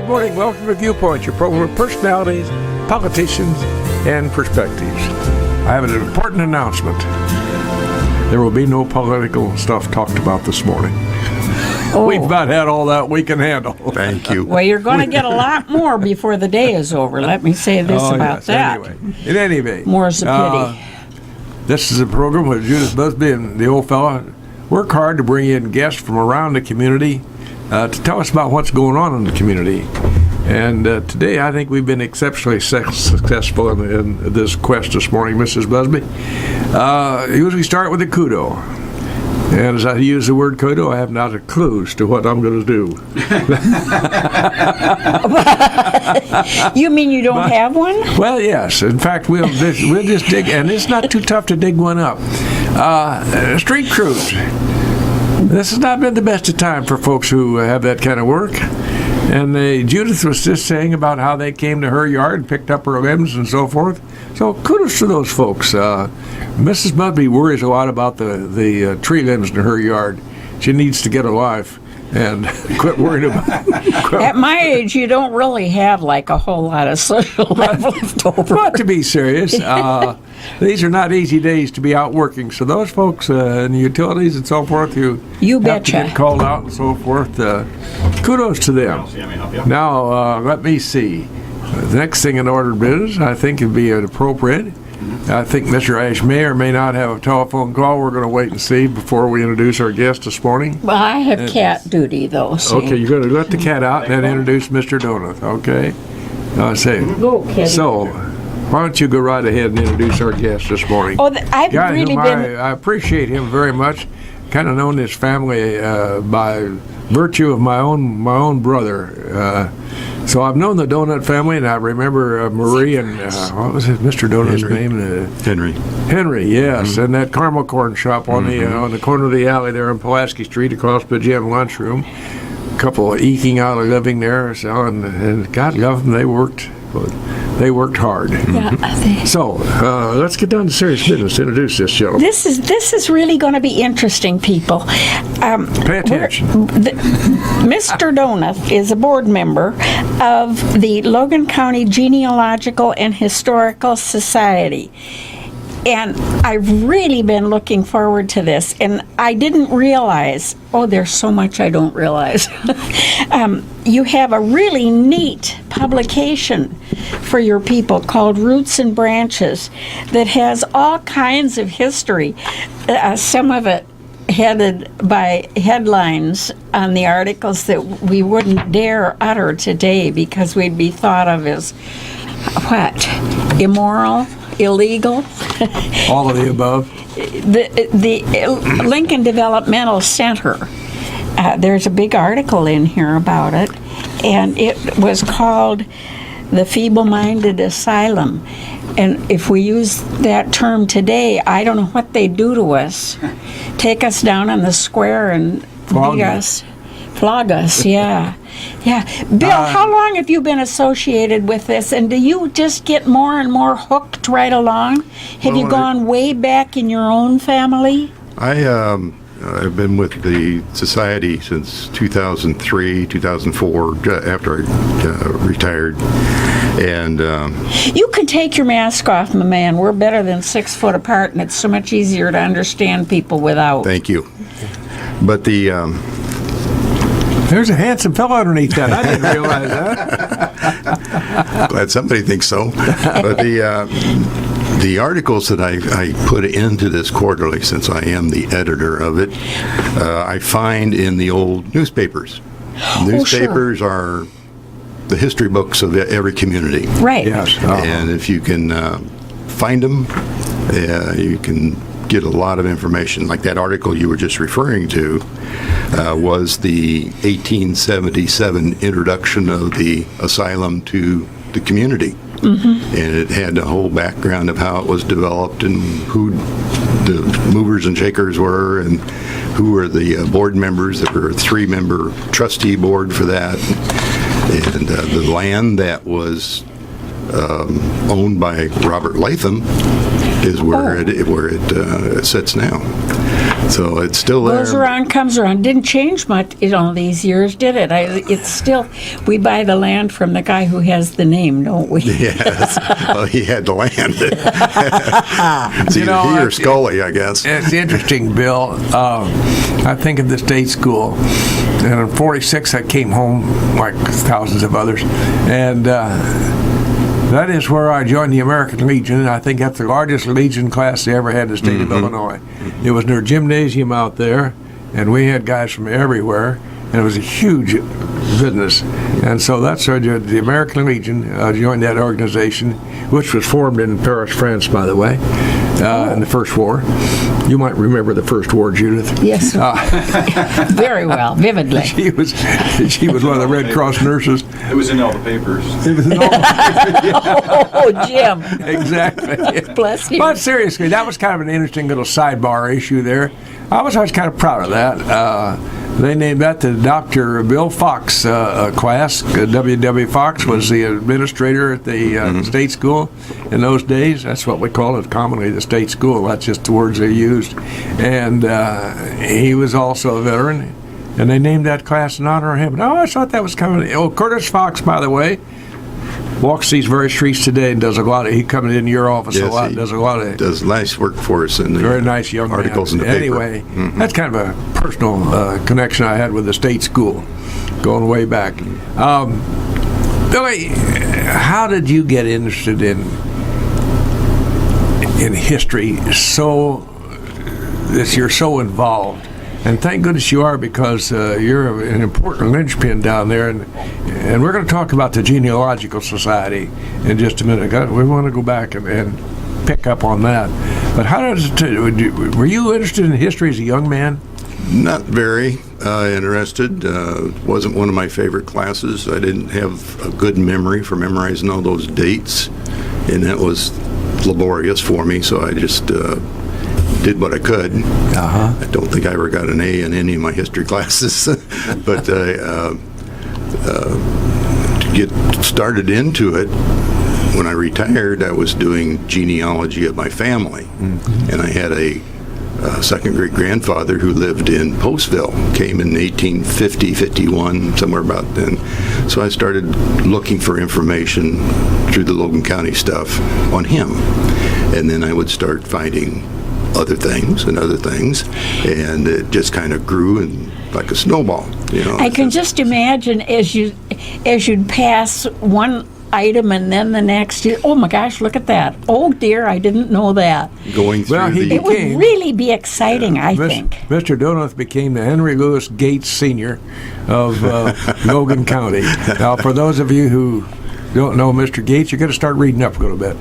Good morning. Welcome to Viewpoint, your program of personalities, politicians, and perspectives. I have an important announcement. There will be no political stuff talked about this morning. Oh. We've about had all that we can handle. Thank you. Well, you're going to get a lot more before the day is over. Let me say this about that. Anyway, in any event, more's a pity. This is a program with Judith Busby and the old fella work hard to bring in guests from around the community to tell us about what's going on in the community. And today, I think we've been exceptionally successful in this quest this morning, Mrs. Busby. Usually start with a kudo. And as I use the word kudo, I have not a clue as to what I'm going to do. You mean you don't have one? Well, yes. In fact, we'll just dig, and it's not too tough to dig one up. Street crews. This has not been the best of time for folks who have that kind of work. And Judith was just saying about how they came to her yard and picked up her limbs and so forth. So kudos to those folks. Mrs. Busby worries a lot about the tree limbs in her yard. She needs to get a life and quit worrying about it. At my age, you don't really have like a whole lot of social life left over. But to be serious, these are not easy days to be out working. So those folks in the utilities and so forth who have to get called out and so forth, kudos to them. Now, let me see. The next thing in order of business, I think would be appropriate. I think Mr. Ash may or may not have a telephone call. We're going to wait and see before we introduce our guest this morning. Well, I have cat duty, though. See? Okay, you're going to let the cat out and then introduce Mr. Donuth, okay? Go, Kitty. So, why don't you go right ahead and introduce our guest this morning? Oh, I've really been... I appreciate him very much. Kind of known his family by virtue of my own brother. So I've known the Donut family, and I remember Marie and what was Mr. Donut's name? Henry. Henry, yes, and that caramel corn shop on the corner of the alley there on Pulaski Street, across the gym lunchroom. A couple eking out a living there, so and God love them, they worked hard. Yeah, so let's get down to serious business. Introduce this gentleman. This is really going to be interesting, people. Pay attention. Mr. Donuth is a board member of the Logan County Genealogical and Historical Society. And I've really been looking forward to this, and I didn't realize, there's so much I don't realize. You have a really neat publication for your people called Roots and Branches that has all kinds of history, some of it headed by headlines on the articles that we wouldn't dare utter today because we'd be thought of as, immoral? Illegal? All of the above. The Lincoln Developmental Center, there's a big article in here about it, and it was called the Feeble-Minded Asylum. And if we use that term today, I don't know what they do to us. Take us down on the square and flog us, yeah. Yeah. Bill, how long have you been associated with this, and do you just get more and more hooked right along? Have you gone way back in your own family? I've been with the society since 2003, 2004, after I retired. And you can take your mask off, my man. We're better than 6 foot apart, and it's so much easier to understand people without. Thank you. But there's a handsome fellow underneath that. I didn't realize that. Glad somebody thinks so. But the articles that I put into this quarterly, since I am the editor of it, I find in the old newspapers. Newspapers are the history books of every community. Right. Yes. And if you can find them, you can get a lot of information. Like that article you were just referring to was the 1877 introduction of the asylum to the community. Mm-hmm. And it had a whole background of how it was developed and who the movers and shakers were and who were the board members. There were a 3-member trustee board for that. And the land that was owned by Robert Latham is where it sits now. So it's still there. Goes around, comes around. Didn't change much in all these years, did it? It's still, we buy the land from the guy who has the name, don't we? Yes. Well, he had the land. It's either he or Scully, I guess. It's interesting, Bill. I think of the state school, and in '46 I came home like thousands of others, and that is where I joined the American Legion, and I think that's the largest Legion class they ever had in the state of Illinois. It was in their gymnasium out there, and we had guys from everywhere, and it was a huge business. And so that's where the American Legion joined that organization, which was formed in Paris, France, by the way, in the First War. You might remember the First War, Judith. Yes. Very well, vividly. She was one of the Red Cross nurses. It was in all the papers. Oh, Jim. Exactly. Bless you. But seriously, that was kind of an interesting little sidebar issue there. I was always kind of proud of that. They named that the Dr. Bill Fox class. W.W. Fox was the administrator at the state school in those days. That's what we call it commonly, the state school. That's just the words they used. And he was also a veteran, and they named that class in honor of him. And I always thought that was kind of... Curtis Fox, by the way, walks these very streets today and does a lot of... He comes in your office a lot, does a lot of... Does nice work for us in the very nice young articles man. in the Anyway, paper. that's kind of a personal connection I had with the state school, going way back. Billy, how did you get interested in history so that you're so involved? And thank goodness you are, because you're an important linchpin down there. And we're going to talk about the Genealogical Society in just a minute. We want to go back and pick up on that. But how does it, were you interested in history as a young man? Not very interested. Wasn't one of my favorite classes. I didn't have a good memory for memorizing all those dates, and that was laborious for me, so I just did what I could. I don't think I ever got an A in any of my history classes, but to get started into it, when I retired, I was doing genealogy of my family, and I had a second great-grandfather who lived in Postville, came in 1850, 51, somewhere about then. So I started looking for information through the Logan County stuff on him, and then I would start finding other things, and it just kind of grew and like a snowball. I can just imagine as you'd pass one item and then the next, oh my gosh, look at that. Oh dear, I didn't know that. Going through It would really be exciting, I think. Mr. Donath became the Henry Louis Gates Sr. of Logan County. Now, for those of you who don't know Mr. Gates, you're going to start reading up a little bit.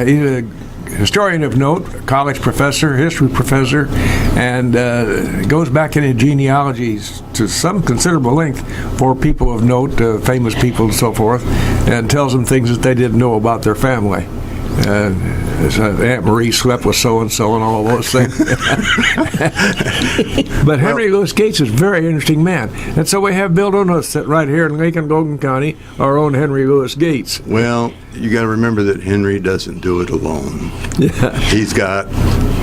He's a historian of note, college professor, history professor, and goes back into genealogies to some considerable length for people of note, famous people and so forth, and tells them things that they didn't know about their family. Aunt Marie slept with so-and-so and all those things. But Henry Louis Gates is a very interesting man. And so we have Bill Donath sit right here in Lincoln, Logan County, our own Henry Louis Gates. Well, you got to remember that Henry doesn't do it alone. Yeah. He's got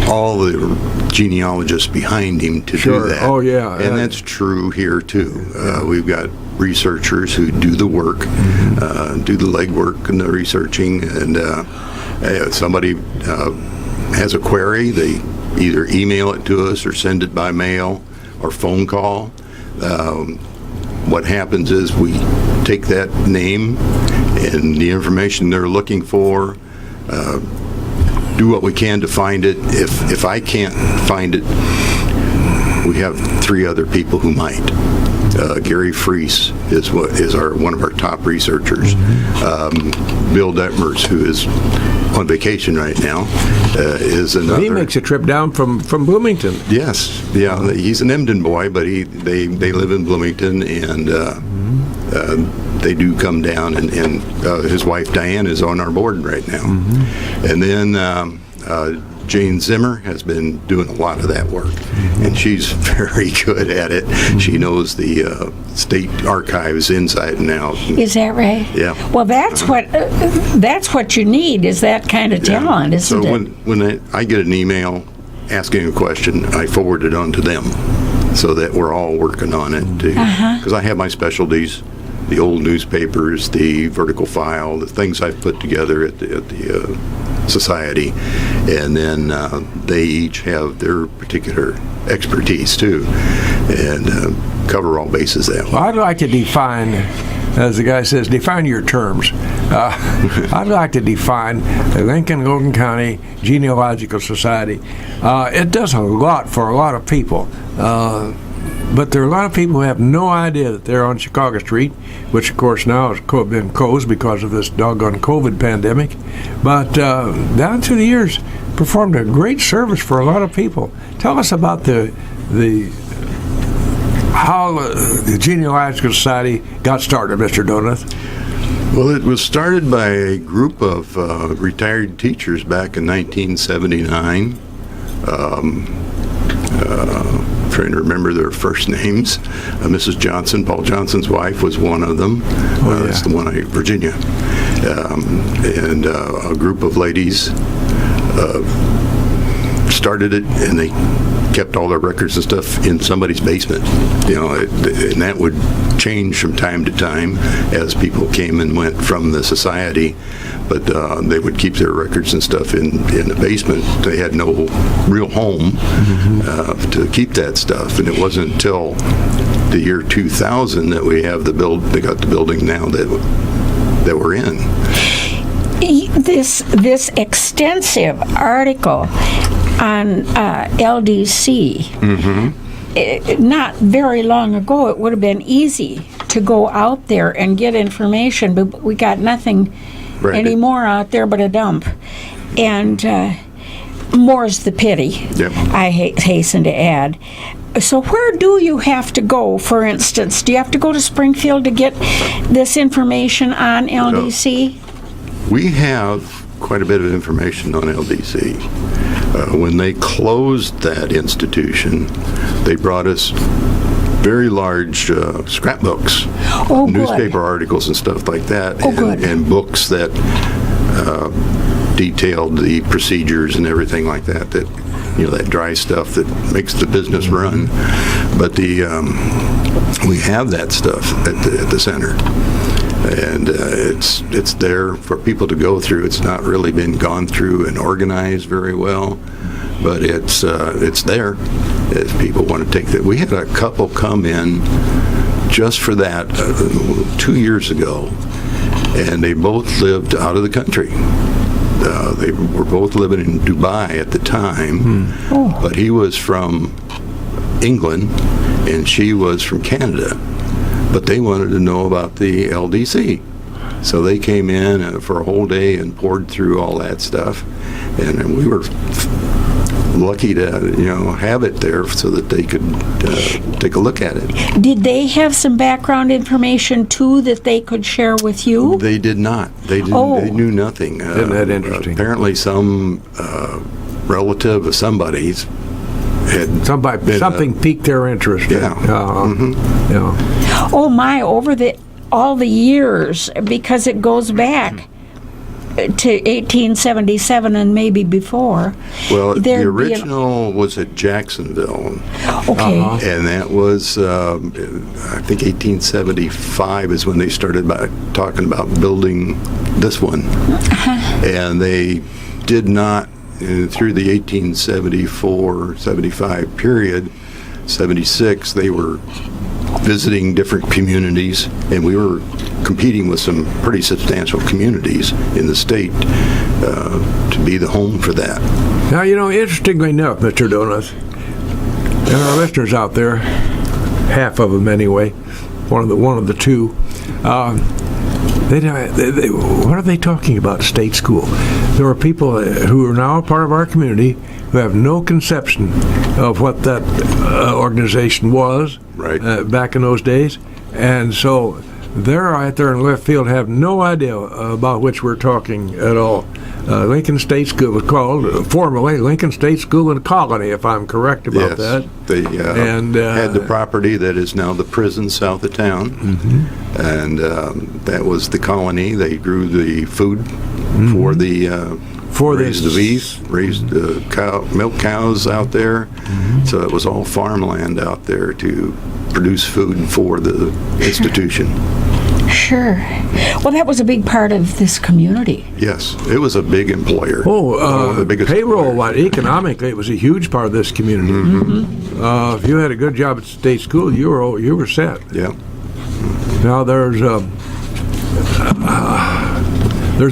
all the genealogists behind him to do that. Oh, yeah. And that's true here, too. We've got researchers who do the work, do the legwork and the researching, and if somebody has a query, they either email it to us or send it by mail or phone call. What happens is we take that name and the information they're looking for, do what we can to find it. If I can't find it, we have 3 other people who might. Gary Freese is one of our top researchers. Bill Detmers, who is on vacation right now, is another. He makes a trip down from Bloomington. Yes, yeah, he's an Emden boy, but they live in Bloomington, and they do come down, and his wife Diane is on our board right now. And then Jane Zimmer has been doing a lot of that work, and she's very good at it. She knows the state archives inside and out. Is that right? Yeah. Well, that's what you need, is that kind of talent, isn't so it? when I get an email asking a question, I forward it on to them, so that we're all working on it too. Because I have my specialties, the old newspapers, the vertical file, the things I've put together at the society, and then they each have their particular expertise too, and cover all bases that way. Well, I'd like to define, as the guy says, define your terms. I'd like to define the Lincoln-Logan County Genealogical Society. It does a lot for a lot of people. But there are a lot of people who have no idea that they're on Chicago Street, which of course now has been closed because of this doggone COVID pandemic. But down through the years, performed a great service for a lot of people. Tell us about how the Genealogical Society got started, Mr. Donath. Well, it was started by a group of retired teachers back in 1979. Trying to remember their first names. Mrs. Johnson, Paul Johnson's wife, was one of them. That's the one, Virginia. And a group of ladies started it, and they kept all their records and stuff in somebody's basement. And that would change from time to time as people came and went from the society. But they would keep their records and stuff in the basement. They had no real home to keep that stuff, and it wasn't until the year 2000 that they got the building now that we're in. This extensive article on LDC, not very long ago, it would have been easy to go out there and get information, but we got nothing anymore out there but a dump. And more's the pity, I hasten to add. So where do you have to go, for instance? Do you have to go to Springfield to get this information on LDC? We have quite a bit of information on LDC. When they closed that institution, they brought us very large scrapbooks, newspaper articles and stuff like that, and books that detailed the procedures and everything like that, that dry stuff that makes the business run. But we have that stuff at the center. And it's there for people to go through. It's not really been gone through and organized very well, but it's there if people want to take that. We had a couple come in just for that 2 years ago, and they both lived out of the country. They were both living in Dubai at the time, but he was from England and she was from Canada. But they wanted to know about the LDC. So they came in for a whole day and poured through all that stuff. And we were lucky to, have it there so that they could take a look at it. Did they have some background information, too, that they could share with you? They did not. They didn't. They knew nothing. Isn't that interesting? Apparently some relative of somebody's had something piqued their interest. Yeah. Oh my! Over all the years, because it goes back to 1877 and maybe before. Well, the original was at Jacksonville. Okay. And that was, I think 1875 is when they started talking about building this one. And they did not, through the 1874-75 period, 76, they were visiting different communities, and we were competing with some pretty substantial communities in the state to be the home for that. Now, interestingly enough, Mr. Donath, and our listeners out there, half of them anyway, one of the two, what are they talking about, state school? There are people who are now a part of our community who have no conception of what that organization was back in those days. And so they're right there in left field, have no idea about which we're talking at all. Lincoln State School was called formerly Lincoln State School and Colony, if I'm correct about that. They And, had the property that is now the prison south of town, and that was the colony. They grew the food for the raised the beef, raised milk cows out there. So it was all farmland out there to produce food for the institution. Sure. Well, that was a big part of this community. Yes, it was a big employer. One of the biggest payroll, employers. economically, it was a huge part of this community. If you had a good job at the state school, you were set. Yeah. Now there's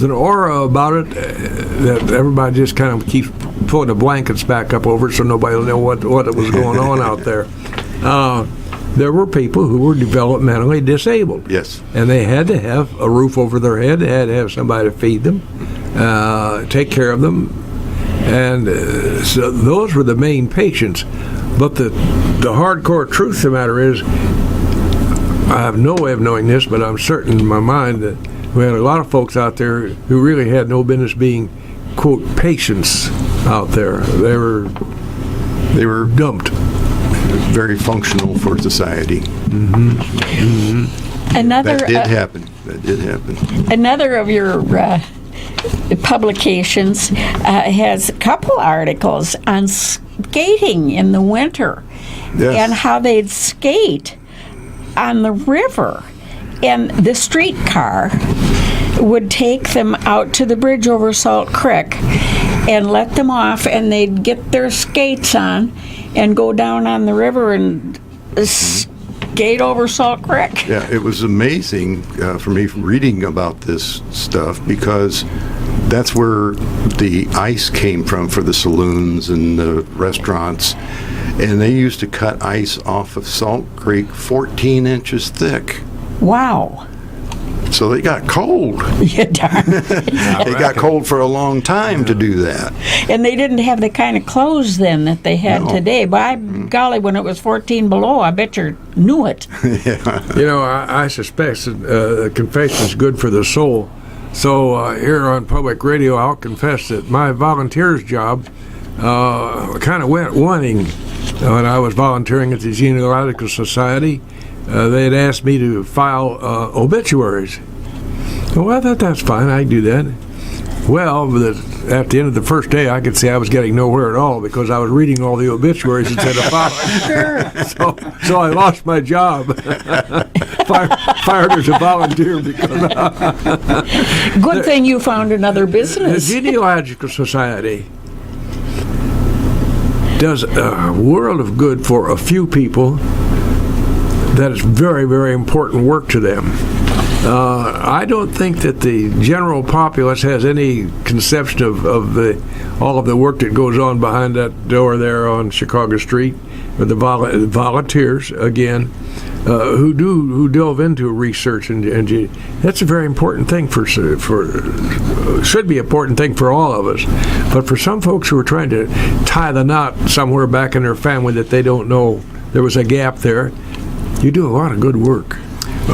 an aura about it that everybody just kind of keeps pulling the blankets back up over it so nobody will know what was going on out there. There were people who were developmentally disabled. Yes. And they had to have a roof over their head. They had to have somebody to feed them, take care of them. And so those were the main patients. But the hardcore truth of the matter is, I have no way of knowing this, but I'm certain in my mind that we had a lot of folks out there who really had no business being, quote, patients out there. They were dumped. Very functional for society. Another That did happen. That did happen. Another of your publications has a couple articles on skating in the winter and how they'd skate on the river. And the streetcar would take them out to the bridge over Salt Creek and let them off, and they'd get their skates on and go down on the river and skate over Salt Creek. Yeah, it was amazing for me reading about this stuff because that's where the ice came from for the saloons and the restaurants. And they used to cut ice off of Salt Creek 14 inches thick. Wow. So they got cold. Yeah, darn. They got cold for a long time to do that. And they didn't have the kind of clothes then that they had No. today. By golly, when it was 14 below, I bet you knew it. You know, I suspect that confession is good for the soul. So here on public radio, I'll confess that my volunteer's job kind of went wanting when I was volunteering at the Genealogical Society. They had asked me to file obituaries. Well, I thought that's fine. I can do that. Well, at the end of the first day, I could see I was getting nowhere at all because I was reading all the obituaries instead of filing. So I lost my job. Fired as a volunteer because Good thing you found another the business. Genealogical Society does a world of good for a few people. That is very, very important work to them. I don't think that the general populace has any conception of all of the work that goes on behind that door there on Chicago Street, with the volunteers again, who delve into research and that's a very important thing should be an important thing for all of us. But for some folks who are trying to tie the knot somewhere back in their family that they don't know there was a gap there, you do a lot of good work.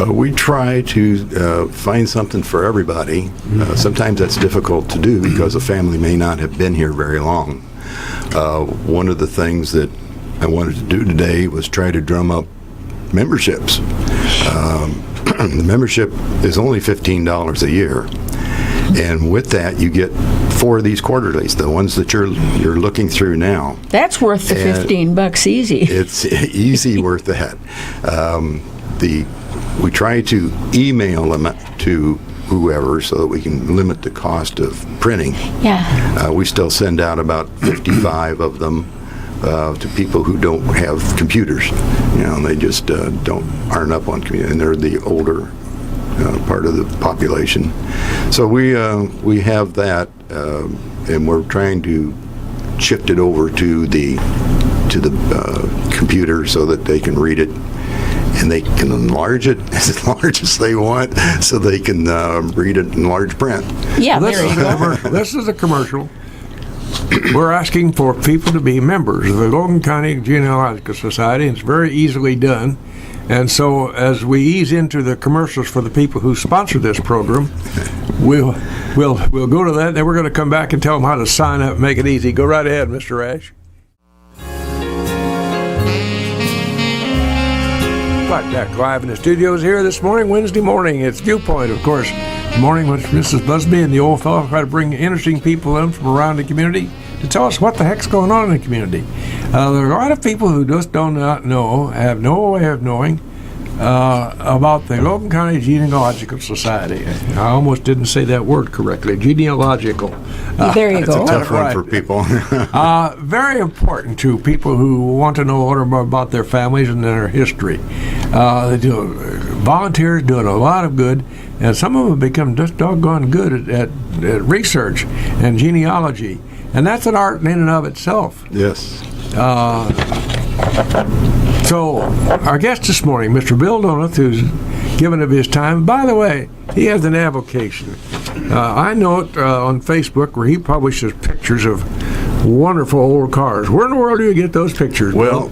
We try to find something for everybody. Sometimes that's difficult to do because a family may not have been here very long. One of the things that I wanted to do today was try to drum up memberships. The membership is only $15 a year. And with that, you get 4 of these quarterlies, the ones that you're looking through now. That's worth the $15 easy. It's easy worth that. We try to email them to whoever so that we can limit the cost of printing. Yeah. We still send out about 55 of them to people who don't have computers. You know, they just aren't up on computers, and they're the older part of the population. So we have that, and we're trying to shift it over to the computer so that they can read it, and they can enlarge it as large as they want, so they can read it in large print. Yeah, Well, there you go. This is a commercial. We're asking for people to be members of the Logan County Genealogical Society. It's very easily done. And so as we ease into the commercials for the people who sponsor this program, we'll go to that, then we're going to come back and tell them how to sign up, make it easy. Go right ahead, Mr. Ash. Right back live in the studios here this morning, Wednesday morning. It's Viewpoint, of course. Morning with Mrs. Busby and the old fellow try to bring interesting people in from around the community to tell us what the heck's going on in the community. There are a lot of people who just do not know, have no way of knowing about the Logan County Genealogical Society. I almost didn't say that word correctly. Genealogical. There you go. It's a tough one Right. for people. Very important to people who want to know a little more about their families and their history. They do volunteers doing a lot of good, and some of them become just doggone good at research and genealogy, and that's an art in and of itself. Yes. So our guest this morning, Mr. Bill Donath, who's given of his time. By the way, he has an avocation. I know it on Facebook where he publishes pictures of wonderful old cars. Where in the world do you get those pictures, Well, Bill?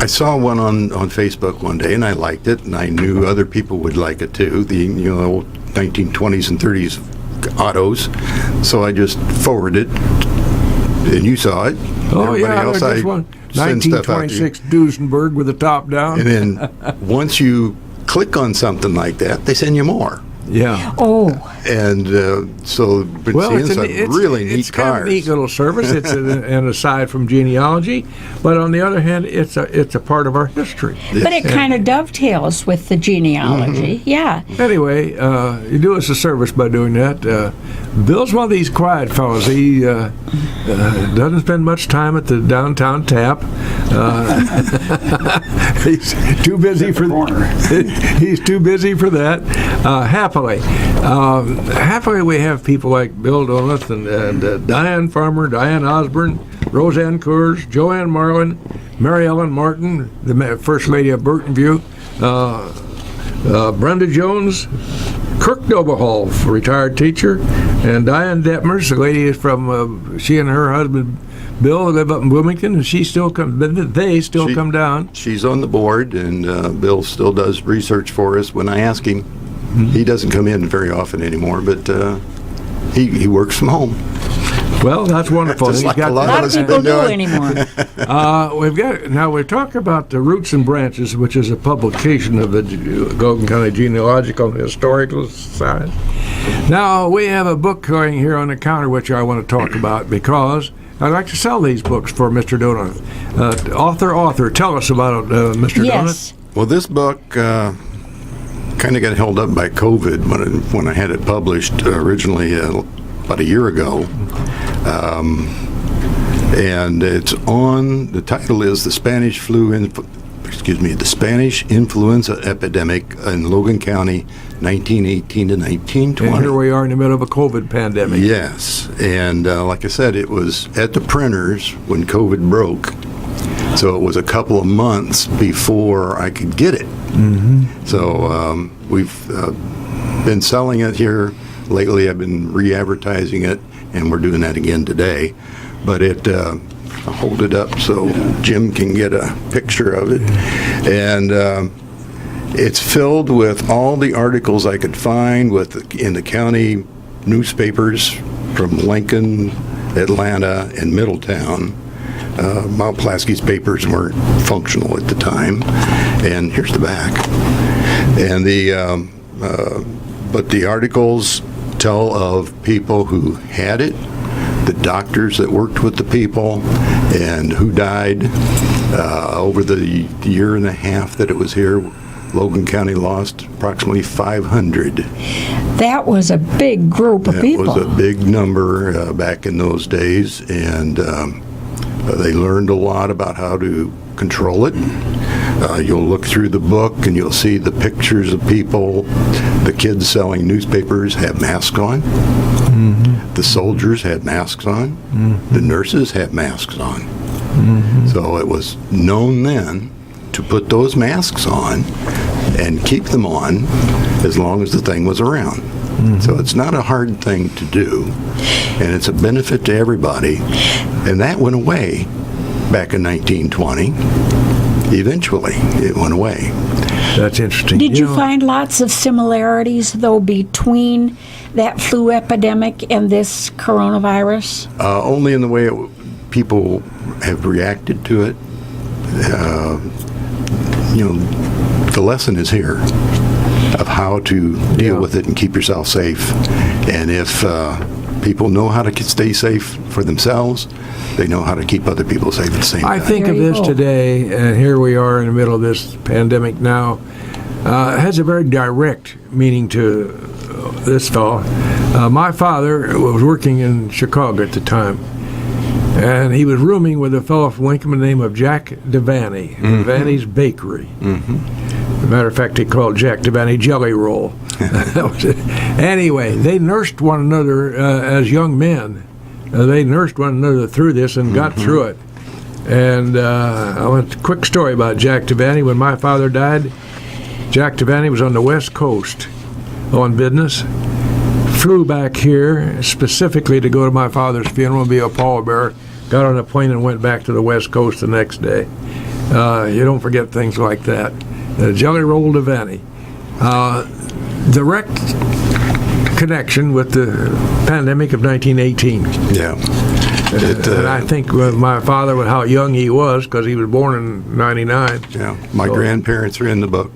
I saw one on Facebook one day, and I liked it, and I knew other people would like it too. The old 1920s and 30s autos. So I just forwarded it, and you saw it. Oh, Everybody yeah, else, there's this I one. send stuff out to you. 1926 Duesenberg with the top down. And then once you click on something like that, they send you more. Yeah. Oh, And so been Well, seeing some really neat it's kind of cars. a neat little service. It's an aside from genealogy, but on the other hand, it's a part of our history. but it kind of dovetails with the genealogy. Yeah. Anyway, you do us a service by doing that. Bill's one of these quiet fellows. He doesn't spend much time at the downtown tap. He's too busy for He's too busy for that. Happily, we have people like Bill Donath and Diane Farmer, Diane Osborne, Roseanne Coors, Joanne Marlin, Mary Ellen Martin, the First Lady of Burtonview, Brenda Jones, Kirk Dobehall, retired teacher, and Diane Detmers, the lady is from, she and her husband Bill live up in Bloomington, and they still come down. She's on the board, and Bill still does research for us. When I ask him, he doesn't come in very often anymore, but he works from home. Well, that's wonderful. Just He's like got a lot A lot of of us have people been do doing. anymore. We're talking about the Roots and Branches, which is a publication of the Logan County Genealogical and Historical Society. Now, we have a book going here on the counter which I want to talk about because I'd like to sell these books for Mr. Donath. Author, tell us about it, Mr. Yes. Well, this book kind of got held up by COVID when I had it published originally about a year ago. And it's on, the title is The Spanish Influenza Epidemic in Logan County, 1918 to 1920. And here we are in the middle of a COVID pandemic. Yes, and like I said, it was at the printers when COVID broke, so it was a couple of months before I could get it. Mm-hmm. So we've been selling it here lately. I've been re-advertising it, and we're doing that again today. But I'll hold it up so Jim can get a picture of it. And it's filled with all the articles I could find in the county newspapers from Lincoln, Atlanta, and Middletown. Mount Pulaski's papers weren't functional at the time. And here's the back. And but the articles tell of people who had it, the doctors that worked with the people, and who died. Over the year and a half that it was here, Logan County lost approximately 500. That was a big group of people. It was a big number back in those days, and they learned a lot about how to control it. You'll look through the book and you'll see the pictures of people. The kids selling newspapers have masks on. Mm-hmm. The soldiers had masks on. Mm-hmm. The nurses had masks on. Mm-hmm. So it was known then to put those masks on and keep them on as long as the thing was around. Mm-hmm. So it's not a hard thing to do, and it's a benefit to everybody. And that went away back in 1920. eventually it went away. That's interesting. Did you know, find lots of similarities, though, between that flu epidemic and this coronavirus? Only in the way people have reacted to it. The lesson is here of how to deal with it and keep yourself safe. And if people know how to stay safe for themselves, they know how to keep other people safe at the same time. I think of There you this go. today, and here we are in the middle of this pandemic now. It has a very direct meaning to this fellow. My father was working in Chicago at the time, and he was rooming with a fellow from Lincoln by the name of Jack Devaney, Devaney's Bakery. As a matter of fact, he called Jack Devaney Jelly Roll. That was it. Anyway, they nursed one another as young men. They nursed one another through this and got through it. And I want a quick story about Jack Devaney. When my father died, Jack Devaney was on the West Coast on business. Flew back here specifically to go to my father's funeral and be a pallbearer. Got on a plane and went back to the West Coast the next day. You don't forget things like that. Jelly Roll Devaney. Direct connection with the pandemic of 1918. Yeah. And I think with my father, with how young he was, because he was born in 99. Yeah. My grandparents are in the book.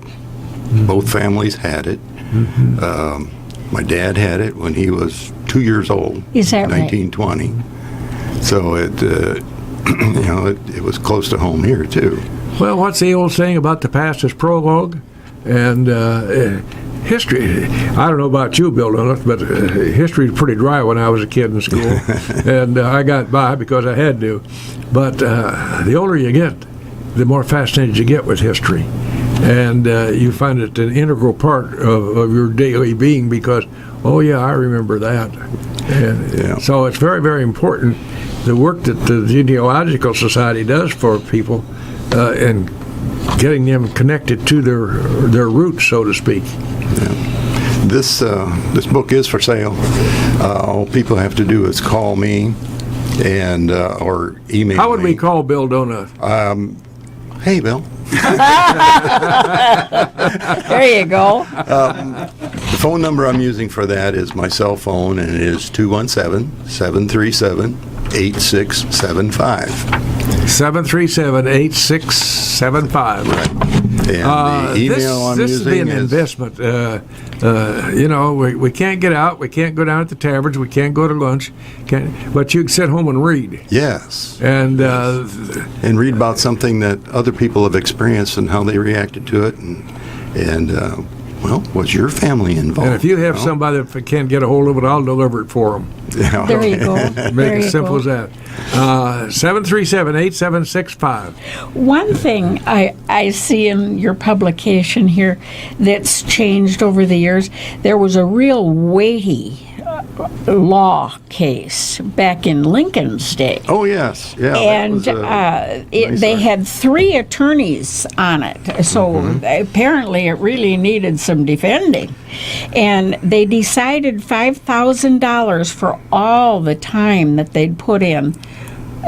Both families had it. My dad had it when he was 2 years old. Is that right? 1920. So it was close to home here too. Well, what's the old saying about the past is prologue? And history, I don't know about you, Bill Donuts, but history was pretty dry when I was a kid in school. And I got by because I had to. But the older you get, the more fascinated you get with history. And you find it an integral part of your daily being because, oh yeah, I remember that. And so it's very, very important, the work that the Genealogical Society does for people and getting them connected to their roots, so to speak. Yeah. This book is for sale. All people have to do is call me and or email How would me. we call Bill Donut? Hey, Bill. There you go. The phone number I'm using for that is my cell phone, and it is 217-737-8675. 737-8675. Right. And the email I'm this using is an is... investment. We can't get out. We can't go down at the taverns. We can't go to lunch. But you can sit home and read. Yes. And read about something that other people have experienced and how they reacted to it. Was your family involved? And if you have somebody that can't get a hold of it, I'll deliver it for them. Yeah. There you go. Make it simple as that. 737-8765. One thing I see in your publication here that's changed over the years, there was a real weighty law case back in Lincoln's day. Oh, yes. Yeah. And they had 3 attorneys on it, so apparently it really needed some defending. And they decided $5,000 for all the time that they'd put in,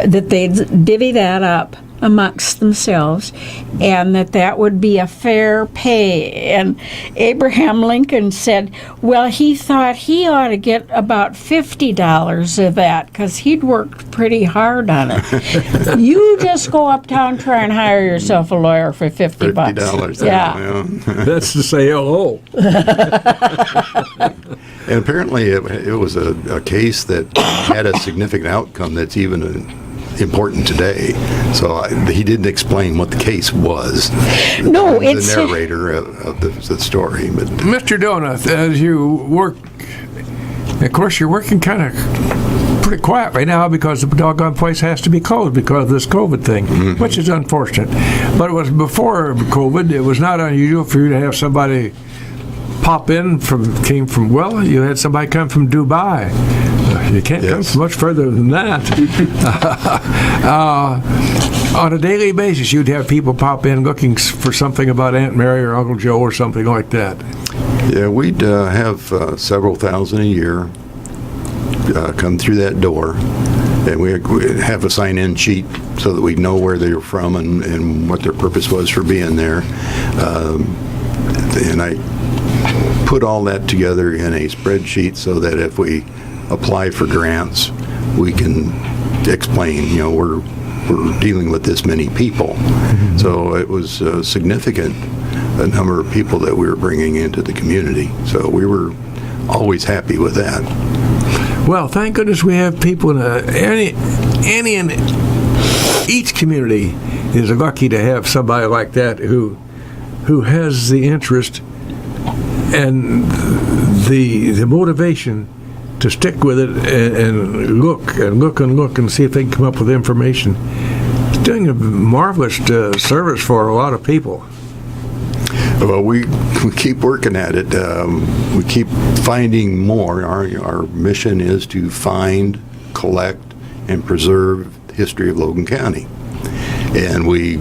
that they'd divvy that up amongst themselves, and that would be a fair pay. And Abraham Lincoln said, well, he thought he ought to get about $50 of that because he'd worked pretty hard on it. You just go uptown, try and hire yourself a lawyer for $50. $50. Yeah. That's to say hello. And apparently it was a case that had a significant outcome that's even important today. So he didn't explain what the case was. No, the it's narrator of the story. But Mr. Donut, as you work, of course, you're working kind of pretty quiet right now because the doggone place has to be closed because of this COVID thing, which is unfortunate. But it was before COVID. It was not unusual for you to have somebody pop in you had somebody come from Dubai. You can't come much further than that. On a daily basis, you'd have people pop in looking for something about Aunt Mary or Uncle Joe or something like that. yeah, we'd have several thousand a year come through that door. And we have a sign-in sheet so that we know where they were from and what their purpose was for being there. And I put all that together in a spreadsheet so that if we apply for grants, we can explain, we're dealing with this many people. So it was a significant number of people that we were bringing into the community. So we were always happy with that. Well, thank goodness we have people in each community is lucky to have somebody like that who has the interest and the motivation to stick with it and look and see if they can come up with information. It's doing a marvelous service for a lot of people. Well, we keep working at it. We keep finding more. Our mission is to find, collect, and preserve the history of Logan County. And we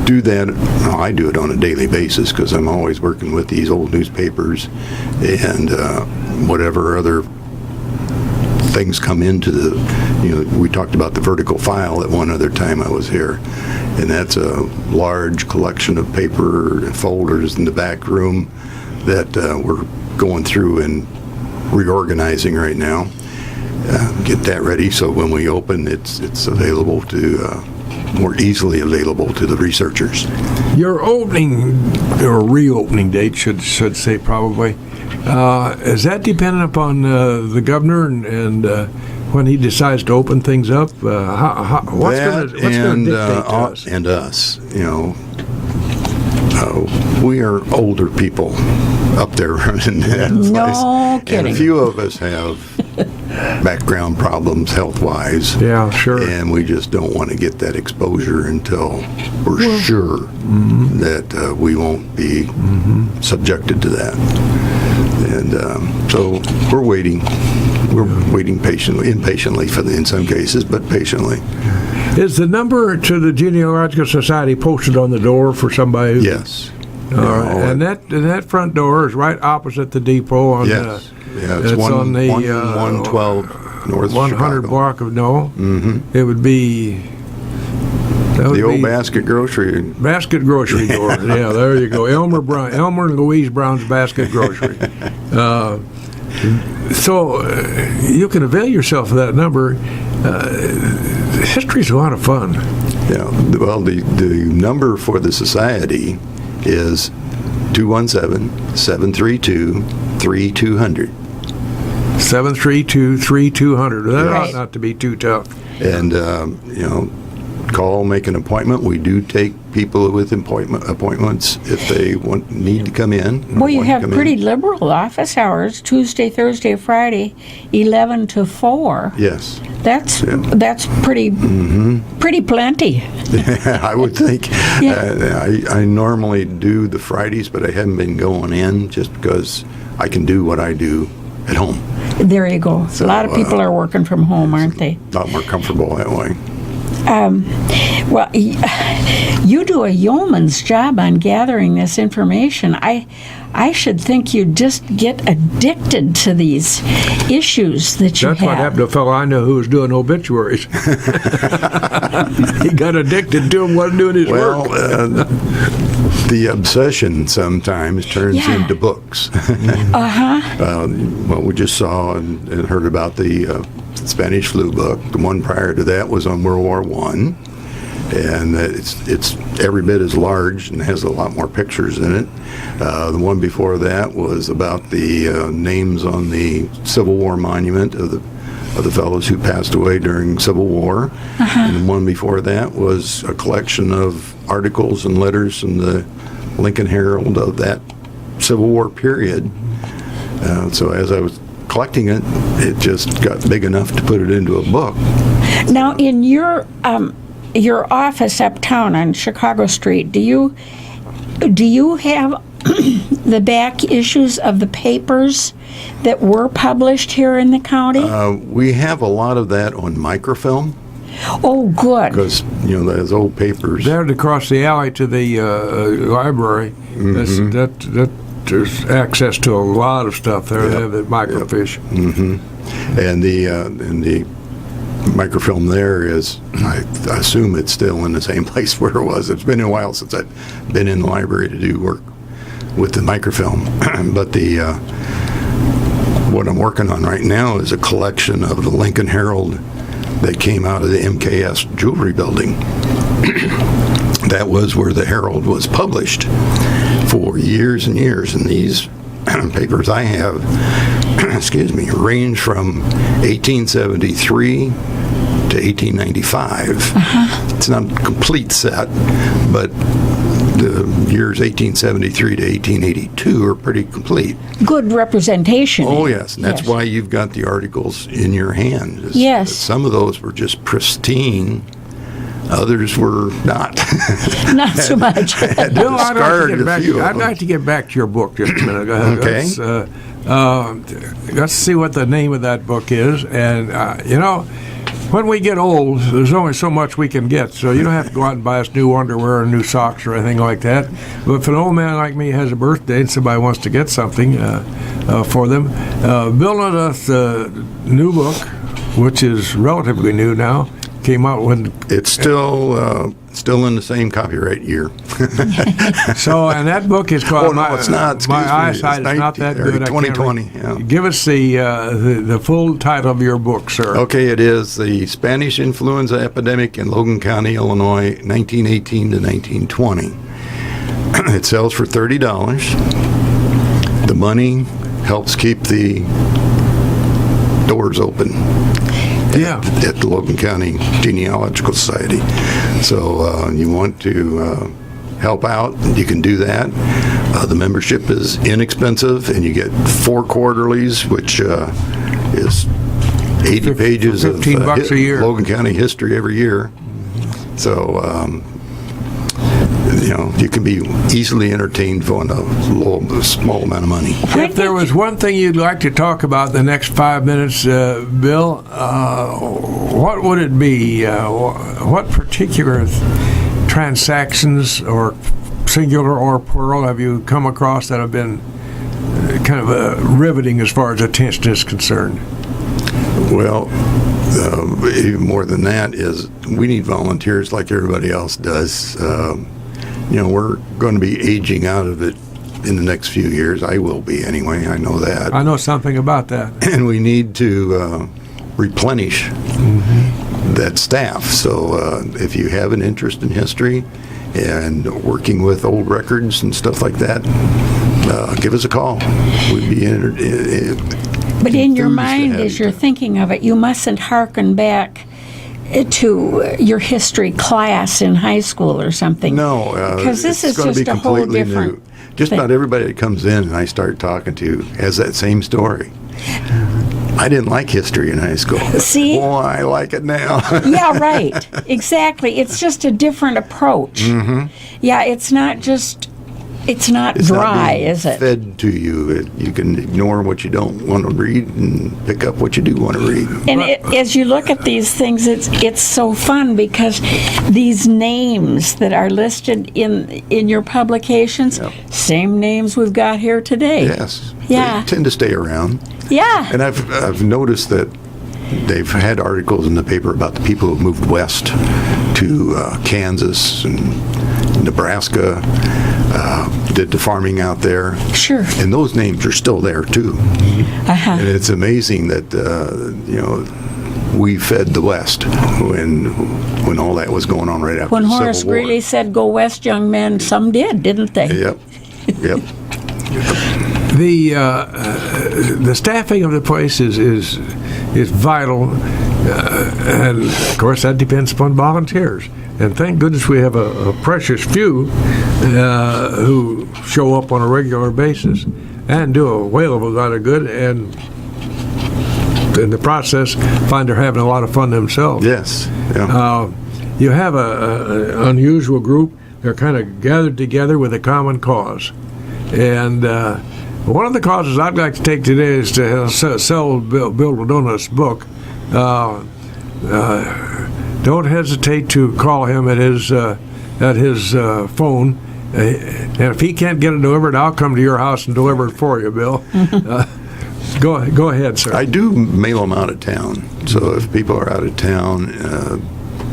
do that, I do it on a daily basis because I'm always working with these old newspapers and whatever other things come into we talked about the vertical file at one other time I was here, and that's a large collection of paper and folders in the back room that we're going through and reorganizing right now. Get that ready so when we open, it's available to more easily available to the researchers. Your opening or reopening date should say probably. Is that dependent upon the governor and when he decides to open things up? What's going to dictate to us? And us, we are older people up there running that place. No kidding. And a few of us have background problems health-wise. Yeah, sure. And we just don't want to get that exposure until we're sure that we won't be subjected to that. And so we're waiting. We're waiting impatiently in some cases, but patiently. Is the number to the Genealogical Society posted on the door for somebody? Yes. All right. And that front door is right opposite the depot. Yes. It's on the 112 North 100 Chicago. block of It would be the old basket grocery. Basket grocery door. Yeah, there you go. Elmer and Louise Brown's Basket Grocery. So you can avail yourself of that number. History's a lot of fun. Yeah. Well, the number for the society is 217-732-3200. 732-3200. That Right. ought not to be too tough. And call, make an appointment. We do take people with appointments if they need to come in. Well, you want to have come pretty in. liberal office hours, Tuesday, Thursday, Friday, 11 to 4. Yes. That's pretty plenty. I would think. Yeah. I normally do the Fridays, but I haven't been going in just because I can do what I do at home. There you go. A lot of people are working from home, aren't they? A lot more comfortable that way. Well, you do a yeoman's job on gathering this information. I should think you'd just get addicted to these issues that you That's have. what happened to a fellow I know who was doing obituaries. He got addicted to them, wasn't doing his work. The obsession sometimes turns into books. Well, we just saw and heard about the Spanish flu book. The one prior to that was on World War I, and it's every bit as large and has a lot more pictures in it. The one before that was about the names on the Civil War monument of the fellows who passed away during Civil War. And the one before that was a collection of articles and letters from the Lincoln Herald of that Civil War period. So as I was collecting it, it just got big enough to put it into a book. Now, in your office uptown on Chicago Street, do you have the back issues of the papers that were published here in the county? We have a lot of that on microfilm Oh, good. because those old papers. There across the alley to the library, there's access to a lot of stuff there. They have the microfiche. And the microfilm there is, I assume it's still in the same place where it was. It's been a while since I've been in the library to do work with the microfilm. But what I'm working on right now is a collection of the Lincoln Herald that came out of the MKS Jewelry Building. That was where the Herald was published for years and years, and these papers I have, excuse me, range from 1873 to 1895. It's not a complete set, but the years 1873 to 1882 are pretty complete. Good representation. Oh, yes, and that's Yes. why you've got the articles in your hand. Yes. Some of those were just pristine. Others were not. Not so much. Bill, Discarded a few of I'd them. like to get back to your book just a minute. Go ahead. Okay. Let's see what the name of that book is. And, when we get old, there's only so much we can get. So you don't have to go out and buy us new underwear or new socks or anything like that. But if an old man like me has a birthday and somebody wants to get something for them, Bill Nutt's new book, which is relatively new now, came out when It's still in the same copyright year. so, and that book is called. Oh, no, it's not. Excuse My me. eyesight It's is not that 19 good. I can't 2020, read. yeah. Give us the full title of your book, sir. Okay, it is The Spanish Influenza Epidemic in Logan County, Illinois, 1918 to 1920. It sells for $30. The money helps keep the doors open. Yeah. At the Logan County Genealogical Society. So you want to help out, you can do that. The membership is inexpensive, and you get 4 quarterlies, which is 80 pages of $15 a year. Logan County history every year. So, you can be easily entertained for a small amount of money. If there was one thing you'd like to talk about the next 5 minutes, Bill, what would it be? What particular transactions, or singular or plural, have you come across that have been kind of riveting as far as attention is concerned? Well, even more than that is we need volunteers like everybody else does. We're going to be aging out of it in the next few years. I will be anyway. I know that. I know something about that. And we need to replenish that staff. So if you have an interest in history and working with old records and stuff like that, give us a call. We'd be But in your enthused to mind, have as you. you're thinking of it, you mustn't hearken back to your history class in high school or something. No, because this is it's going to just be a whole completely different new. Just thing. about everybody that comes in and I start talking to has that same story. I didn't like history in high school. See? Well, I like it now. Yeah, right. Exactly. It's just a different approach. Yeah, it's not It's not dry, being is it? fed to you. You can ignore what you don't want to read and pick up what you do want to read. And as you look at these things, it's so fun because these names that are listed in your publications, Yep. same names we've got here today. Yes. Yeah. They tend to stay around. Yeah. And I've noticed that they've had articles in the paper about the people who moved west to Kansas and Nebraska, did the farming out there. Sure. And those names are still there too. Uh-huh. And it's amazing that we fed the West when all that was going on right after When the Horace Civil War. Greeley said, "Go west, young men," some did, didn't they? Yep. Yep. The staffing of the place is vital, and of course that depends upon volunteers. And thank goodness we have a precious few who show up on a regular basis and do a whale of a lot of good, and in the process find they're having a lot of fun themselves. Yes. Yeah. You have an unusual group. They're kind of gathered together with a common cause. And one of the causes I'd like to take today is to sell Bill Donut's book. Don't hesitate to call him at his phone. And if he can't get it delivered, I'll come to your house and deliver it for you, Bill. Go ahead, sir. I do mail them out of town. So if people are out of town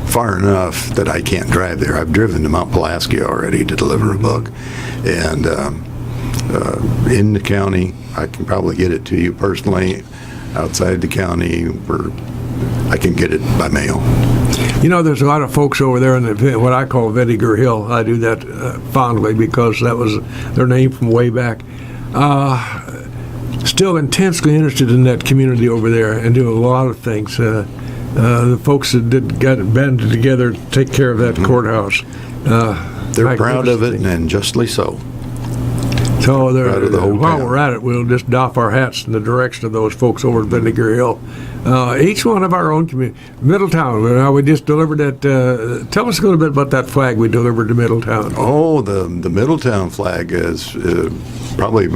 far enough that I can't drive there, I've driven to Mount Pulaski already to deliver a book. And in the county, I can probably get it to you personally. Outside the county, I can get it by mail. You know, there's a lot of folks over there in what I call Vinegar Hill. I do that fondly because that was their name from way back. Still intensely interested in that community over there and do a lot of things. The folks that got banded together to take care of that courthouse. They're proud of it, and justly so. So Proud of the whole while town. we're at it, we'll just doff our hats in the direction of those folks over at Vinegar Hill. Each one of our own community. Middletown, we just delivered that. Tell us a little bit about that flag we delivered to Middletown. Oh, the Middletown flag is probably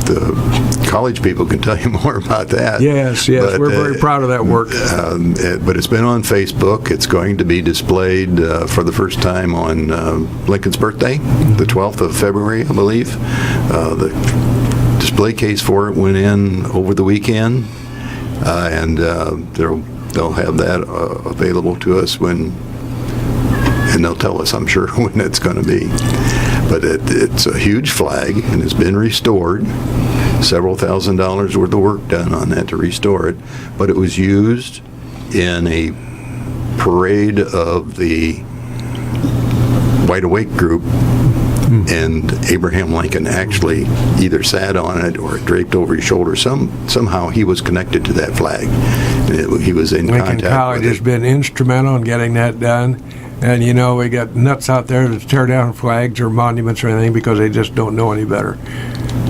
the college people can tell you more about that. Yes, But, we're very proud of that work. But it's been on Facebook. It's going to be displayed for the first time on Lincoln's birthday, the 12th of February, I believe. The display case for it went in over the weekend, and they'll have that available to us and they'll tell us, I'm sure, when it's going to be. But it's a huge flag, and it's been restored. Several $1,000s worth of work done on that to restore it. But it was used in a parade of the Wide Awake group, and Abraham Lincoln actually either sat on it or draped over his shoulder. Somehow he was connected to that flag. He was in Lincoln contact College with has it. been instrumental in getting that done. And, you know, we got nuts out there that tear down flags or monuments or anything because they just don't know any better.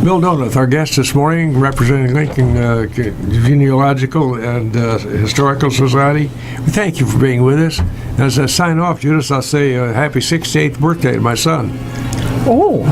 Bill Donath, our guest this morning, representing Lincoln Genealogical and Historical Society. We thank you for being with us. As I sign off, Judith, I'll say happy 68th birthday to my son. Oh.